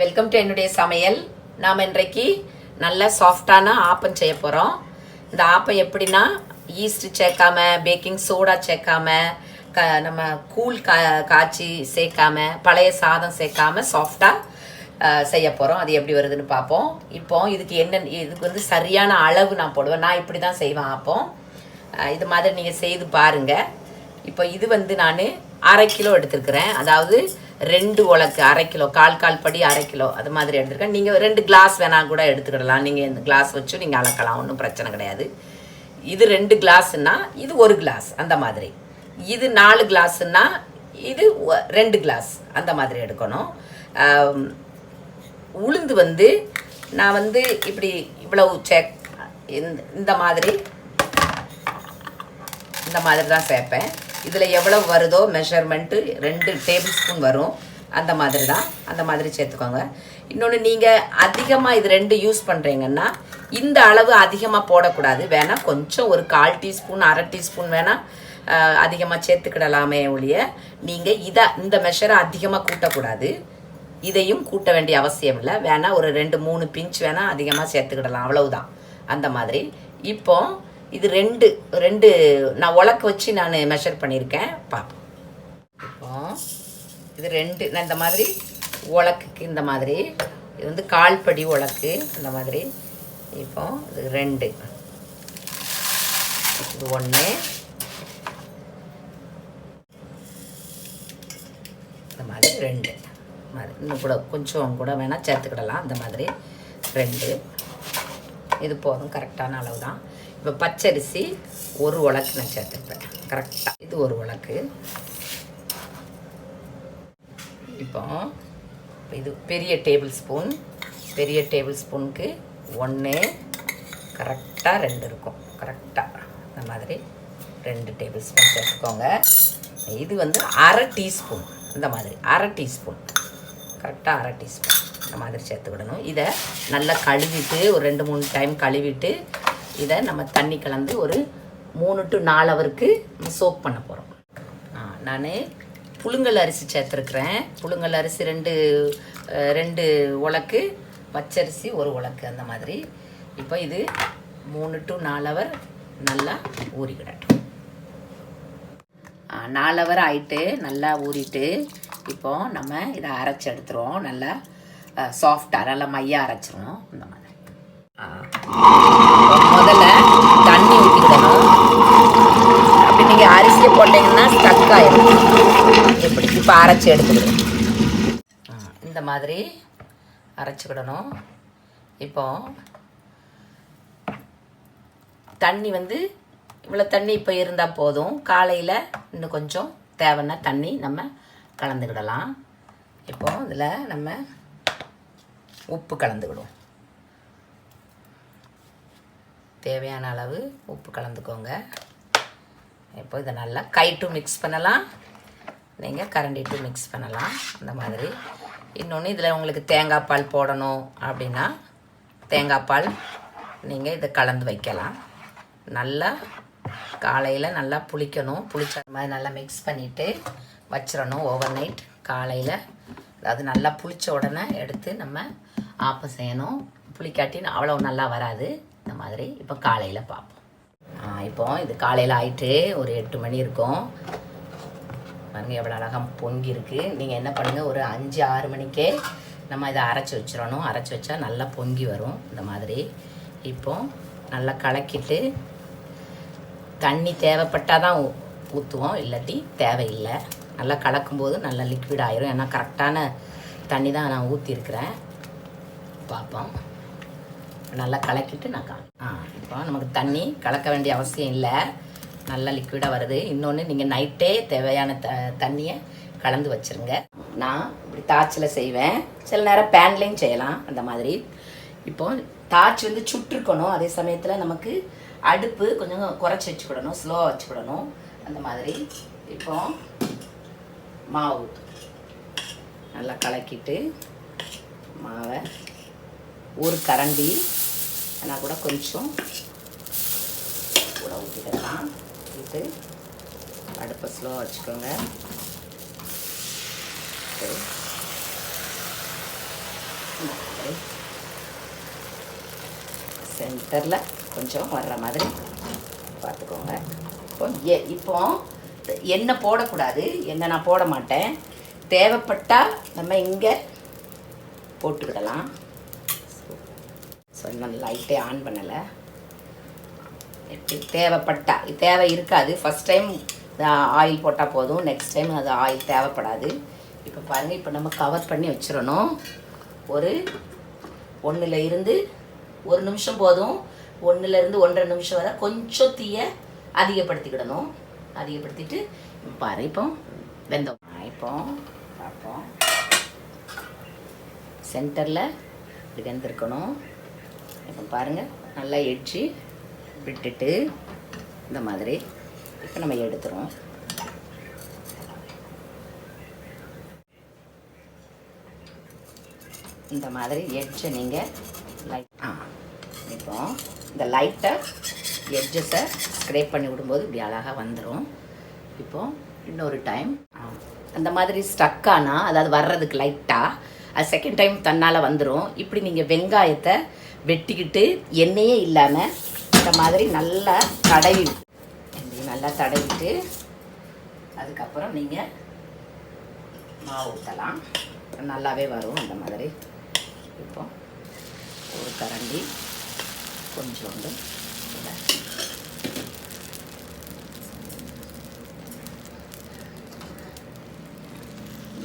Welcome to என்னுடைய சமையல். நாம் இன்றைக்கு நல்ல சாஃப்டான ஆப்பம் செய்ய போகிறோம். இந்த ஆப்பம் எப்படின்னா, ஈஸ்ட் சேர்க்காம, பேக்கிங் சோடா சேர்க்காம, நம்ம கூழ் காய்ச்சி சேர்க்காம, பழைய சாதம் சேர்க்காம சாஃப்டாக செய்ய போகிறோம். அது எப்படி வருதுன்னு பார்ப்போம். இப்போ இதுக்கு வந்து சரியான அளவு நான் போடுவேன். நான் இப்படி தான் செய்வேன் ஆப்பம். இது மாதிரி நீங்கள் செய்து பாருங்கள். இப்போ இது வந்து நான் 1/2 கிலோ எடுத்துருக்கிறேன். அதாவது 2 உலக்கு 1/2 கிலோ, கால் படி 1/2 கிலோ அது மாதிரி எடுத்துருக்கேன். நீங்கள் 2 கிளாஸ் வேணால் கூட எடுத்துக்கிடலாம். நீங்கள் இந்த கிளாஸ் வச்சு நீங்கள் அளக்கலாம், ஒன்றும் பிரச்சனை கிடையாது. இது 2 கிளாஸ்ன்னா இது 1 கிளாஸ் அந்த மாதிரி. இது 4 கிளாஸ்ன்னா இது 2 கிளாஸ் அந்த மாதிரி எடுக்கணும். உளுந்து வந்து நான் வந்து இப்படி இவ்வளவு இந்த மாதிரி தான் சேர்ப்பேன். இதில் எவ்வளவு வருதோ மெஷர்மெண்ட்டு 2 டேபிள் ஸ்பூன் வரும். அந்த மாதிரி சேர்த்துக்கோங்க. இன்னொன்று, நீங்கள் அதிகமாக இது 2 யூஸ் பண்ணுறீங்கன்னா இந்த அளவு அதிகமாக போடக்கூடாது. வேணால் கொஞ்சம் ஒரு 1/4 டீஸ்பூன் 1/2 டீஸ்பூன் வேணால் அதிகமாக சேர்த்துக்கிடலாமே ஒழிய நீங்கள் இந்த மெஷரை அதிகமாக கூட்டக்கூடாது. இதையும் கூட்ட வேண்டிய அவசியம் இல்லை. வேணால் ஒரு 2-3 பிஞ்ச் வேணால் அதிகமாக சேர்த்துக்கிடலாம், அவ்வளவுதான். அந்த மாதிரி. இப்போ இது 2 நான் உலக்கு வச்சு நான் மெஷர் பண்ணியிருக்கேன், பார்ப்போம். இப்போ இது 2 நான் இந்த மாதிரி உலக்குக்கு இந்த மாதிரி, இது வந்து 1/4 படி உலக்கு இந்த மாதிரி. இப்போ இது 2, இது 1, இந்த மாதிரி 2 மாதிரி. இன்னும் கூட கொஞ்சம் கூட வேணால் சேர்த்துக்கிடலாம். அந்த மாதிரி 2 இது போதும், கரெக்டான அளவு தான். இப்போ பச்சரிசி 1 உலக்கு நான் சேர்த்துருப்பேன், கரெக்டாக. இது 1 உலக்கு. இப்போ இது பெரிய டேபிள் ஸ்பூனுக்கு 1, கரெக்டாக 2 இருக்கும். கரெக்டாக இந்த மாதிரி 2 டேபிள் ஸ்பூன் சேர்த்துக்கோங்க. இது வந்து 1/2 டீஸ்பூன் இந்த மாதிரி, 1/2 டீஸ்பூன், கரெக்டாக 1/2 டீஸ்பூன் இந்த மாதிரி சேர்த்துக்கிடணும். இதை நல்லா கழுவிட்டு ஒரு 2-3 டைம் கழுவிட்டு இதை நம்ம தண்ணி கலந்து ஒரு 3 to 4 ஹவருக்கு சோக் பண்ண போகிறோம். நான் புழுங்கல் அரிசி சேர்த்துருக்குறேன். புழுங்கல் அரிசி 2 உலக்கு, பச்சரிசி 1 உலக்கு அந்த மாதிரி. இப்போ இது 3 to 4 ஹவர் நல்லா ஊறிக்கிடட்டும். 4 ஹவர் ஆகிட்டு நல்லா ஊறிட்டு இப்போ நம்ம இதை அரைச்சி எடுத்துருவோம். நல்லா சாஃப்டாக நல்லா மையாக அரைச்சிருவோம். இந்த மாதிரி முதல்ல தண்ணி ஊற்றிக்கிடணும். அப்படி நீங்கள் அரிசியை போட்டிங்கன்னா ஸ்டக் ஆயிடும். எப்படி இப்போ அரைச்சி எடுத்துக்கிடணும். இந்த மாதிரி அரைச்சிக்கிடணும். இப்போ தண்ணி வந்து இவ்வளோ தண்ணி இப்போ இருந்தால் போதும். காலையில் இன்னும் கொஞ்சம் தேவைன்னா தண்ணி நம்ம கலந்துக்கிடலாம். இப்போ இதில் நம்ம உப்பு கலந்துக்கிடுவோம். தேவையான அளவு உப்பு கலந்துக்கோங்க. இப்போ இதை நல்லா கைட்டு மிக்ஸ் பண்ணலாம், நீங்கள் கரண்டிட்டு மிக்ஸ் பண்ணலாம். அந்த மாதிரி. இன்னொன்று, இதில் உங்களுக்கு தேங்காய் பால் போடணும் அப்படின்னா தேங்காய் பால் நீங்கள் இதை கலந்து வைக்கலாம். நல்லா காலையில் நல்லா புளிக்கணும். புளிச்ச மாதிரி நல்லா மிக்ஸ் பண்ணிவிட்டு வச்சிடணும் ஓவர் நைட். காலையில் அது நல்லா புளித்த உடனே எடுத்து நம்ம ஆப்பம் செய்யணும். புளிக்காட்டி அவ்வளோ நல்லா வராது. இந்த மாதிரி இப்போ காலையில் பார்ப்போம். இப்போ இது காலையில் ஆகிட்டு ஒரு 8 மணி இருக்கும். பாருங்கள் எவ்வளோ அழகாக பொங்கி இருக்குது. நீங்கள் என்ன பண்ணுங்கள், ஒரு 5-6 மணிக்கே நம்ம இதை அரைச்சி வச்சிடணும். அரைச்சி வச்சா நல்லா பொங்கி வரும். இந்த மாதிரி இப்போ நல்லா கலக்கிட்டு தண்ணி தேவைப்பட்டால் தான் ஊற்றுவோம், இல்லாட்டி தேவையில்லை. நல்லா கலக்கும்போது நல்லா லிக்விட் ஆயிரும். ஏன்னா கரெக்டான தண்ணி தான் நான் ஊற்றிருக்கிறேன். பார்ப்போம். நல்லா கலக்கிட்டு இப்போ நமக்கு தண்ணி கலக்க வேண்டிய அவசியம் இல்லை, நல்லா லிக்விடாக வருது. இன்னொன்று, நீங்கள் நைட்டே தேவையான தண்ணியை கலந்து வச்சுருங்க. நான் இப்படி தாய்ச்சில் செய்வேன், சில நேரம் பேன்லேயும் செய்யலாம். அந்த மாதிரி இப்போ தாய்ச்சி வந்து சுட்டுருக்கணும். அதே சமயத்தில் நமக்கு அடுப்பு கொஞ்சம் குறைச்சி வச்சுக்கிடணும், ஸ்லோவாக வச்சுக்கிடணும். அந்த மாதிரி இப்போ மாவு நல்லா கலக்கிட்டு மாவை ஒரு கரண்டி ஆனால் கூட கொஞ்சம் கூட ஊற்றிடலாம். ஊற்றி அடுப்பை ஸ்லோவாக வச்சுக்கோங்க. சென்டரில் கொஞ்சம் வர்ற மாதிரி பார்த்துக்கோங்க. இப்போ எண்ணெய் போடக்கூடாது, எண்ணெய் நான் போட மாட்டேன். தேவைப்பட்டால் நம்ம இங்கே போட்டுக்கிடலாம். ஸோ இன்னும் லைட்டே ஆன் பண்ணலை. எப்படி தேவைப்பட்டா, தேவை இருக்காது. ஃபஸ்ட் டைம் ஆயில் போட்டால் போதும், நெக்ஸ்ட் டைம் அது ஆயில் தேவைப்படாது. இப்போ பாருங்கள், இப்போ நம்ம கவர் பண்ணி வச்சிடணும். ஒரு 1 நிமிஷம் போதும். 1 1.5 நிமிஷம் வரை கொஞ்சம் தீயை அதிகப்படுத்திக்கிடணும். அதிகப்படுத்திட்டு பாரு, இப்போ வெந்தோம். இப்போ பார்ப்போம், சென்டரில் இப்படி வெந்திருக்கணும். இப்போ பாருங்கள், நல்லா எட்ஜி விட்டுட்டு இந்த மாதிரி இப்போ நம்ம எடுத்துரும். இந்த மாதிரி எட்ஜை நீங்கள் இப்போ இந்த லைட்டை எட்ஜஸை ஸ்க்ரேப் பண்ணி விடும்போது இப்படி அழகாக வந்துடும். இப்போ இன்னொரு டைம் அந்த மாதிரி ஸ்டக்கானா, அதாவது வர்றதுக்கு லைட்டாக அது செகண்ட் டைம் தன்னால் வந்துடும். இப்படி நீங்கள் வெங்காயத்தை வெட்டிக்கிட்டு எண்ணெயே இல்லாமல் இந்த மாதிரி நல்லா தடவிட்டு அதுக்கப்புறம் நீங்கள் மாவு ஊற்றலாம். நல்லாவே வரும் அந்த மாதிரி. இப்போ ஒரு கரண்டி கொஞ்சோண்டு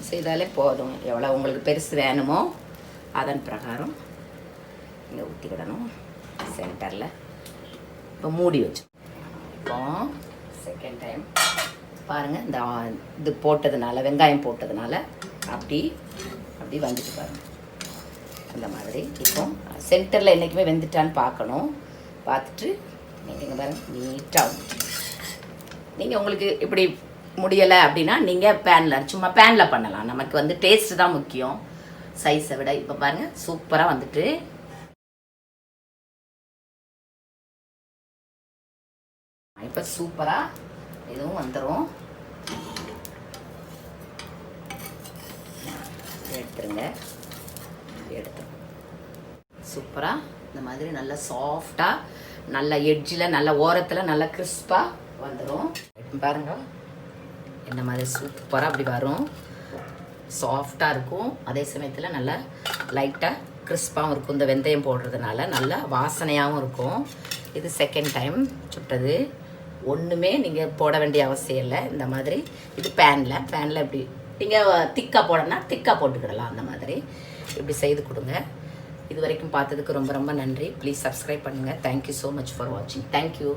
செய்தாலே போதும். எவ்வளோ உங்களுக்கு பெருசு வேணுமோ அதன் பிரகாரம் இங்கே ஊற்றிக்கிடணும். சென்டரில் இப்போ மூடி வச்சு இப்போ செகண்ட் டைம் பாருங்கள், இந்த இது போட்டதுனால, வெங்காயம் போட்டதுனால அப்படி வந்துட்டு பாருங்கள் அந்த மாதிரி. இப்போ சென்டரில் என்றைக்குமே வெந்துட்டான்னு பார்க்கணும். பார்த்துட்டு நீங்கள் இங்கே பாருங்கள், நீட்டாக நீங்கள் உங்களுக்கு இப்படி முடியலை அப்படின்னா நீங்கள் சும்மா பேனில் பண்ணலாம். நமக்கு டேஸ்ட்டு தான் முக்கியம், சைஸை விட. இப்போ பாருங்கள், சூப்பராக வந்துட்டு இப்போ சூப்பராக இதுவும் வந்துடும். எடுத்துருங்க, சூப்பராக இந்த மாதிரி நல்லா சாஃப்டாக, நல்லா எட்ஜில், நல்ல ஓரத்தில் நல்லா கிறிஸ்பாக வந்துடும். பாருங்க, இந்த மாதிரி சூப்பராக அப்படி வரும். சாஃப்டாக இருக்கும், அதே சமயத்தில் நல்லா லைட்டாக கிறிஸ்பாகவும் இருக்கும். இந்த வெந்தயம் போடுறதுனால நல்லா வாசனையாகவும் இருக்கும். இது செகண்ட் டைம் சுட்டது. ஒன்றுமே நீங்கள் போட வேண்டிய அவசியம் இல்லை. இந்த மாதிரி இது பேனில் இப்படி நீங்கள் திக்காக போடணும்னா திக்காக போட்டுக்கிடலாம். அந்த மாதிரி இப்படி செய்து கொடுங்க. இது வரைக்கும் பார்த்ததுக்கு ரொம்ப ரொம்ப நன்றி. ப்ளீஸ் சப்ஸ்கிரைப் பண்ணுங்கள். தேங்க்யூ ஸோ மச் ஃபார் வாட்சிங். தேங்க்யூ.